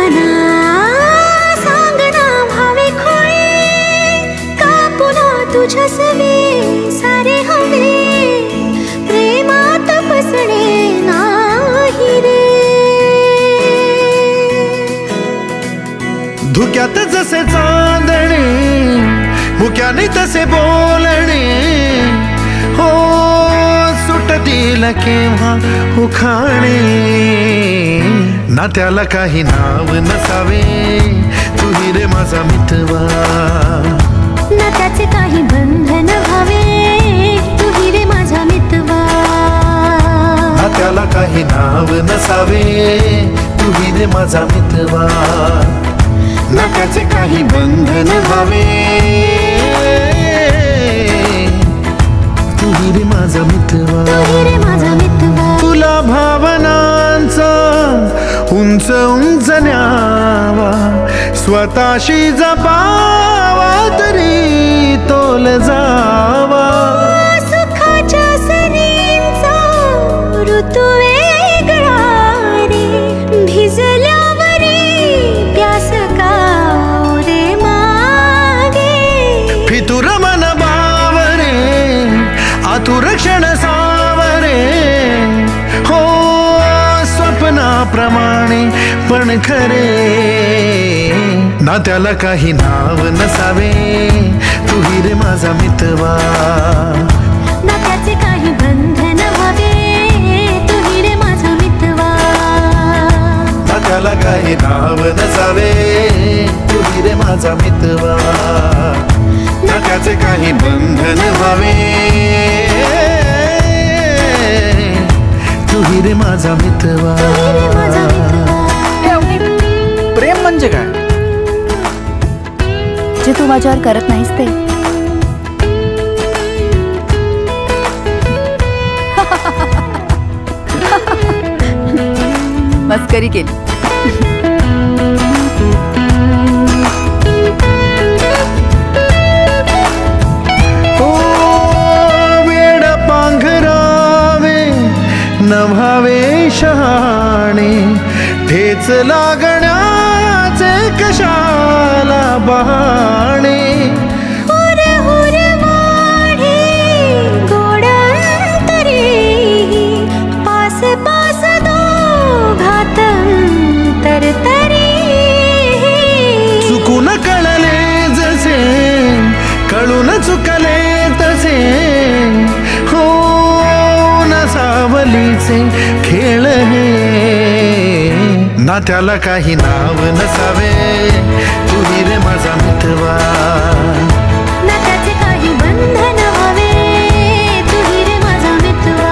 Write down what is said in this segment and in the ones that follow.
मना सांगना भावे खोळे का पुन्हा तुझ्या सवे सारे हवे प्रेमात बसणे नाही रे. धुक्यात जसे चांदणे मुक्याने तसे बोलणे हो सुटतील केव्हा उखाणे ना त्याला काही नाव नसावे तुही रे माझा मितवा ना त्याचे काही बंधन व्हावे तुही रे माझा मितवा ना त्याला काही नाव नसावे तुही रे माझा मितवा ना त्याचे काही बंधन व्हावे तुही रे माझा मितवा तुही रे माझा मितवा. तुला भावनांचा उंच उंच न्यावा स्वतःशी जपावा तरी तोल जावा सुखाच्या सरींचा ऋतू वेगळा रे भिजल्यावरी प्यास का रे मागे फितुर मन बावरे आतुर क्षण सावरे हो स्वप्नाप्रमाणे पण खरे ना त्याला काही नाव नसावे तुही रे माझा मितवा ना त्याचे काही बंधन व्हावे तुही रे माझा मितवा ना त्याला काही नाव नसावे तुही रे माझा मितवा ना त्याचे काही बंधन व्हावे तुही रे माझा मितवा. तुही रे माझा मितवा. प्रेम म्हणजे काय? जे तू माझ्यावर करत नाहीस ते. मस्करी केली. वेड पांघरावे नभावे शहाणे ठेच लागण्याचे कशाला बहाणे हुर हुर वाढे गोडांतरी पास पास दोघात तरतरी चुकून कळले जसे कळून चुकले तसे हो न सावलीचे खेळ हे ना त्याला काही नाव नसावे तुही रे माझा मितवा ना त्याचे काही बंधन व्हावे तुही रे माझा मितवा.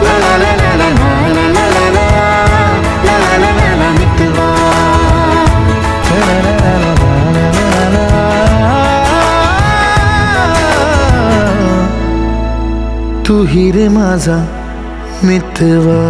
ला ला ला ला ला ला ला ला ला ला ला ला ला ला मितवा ला ला ला ला ला ला ला तुही रे माझा मितवा.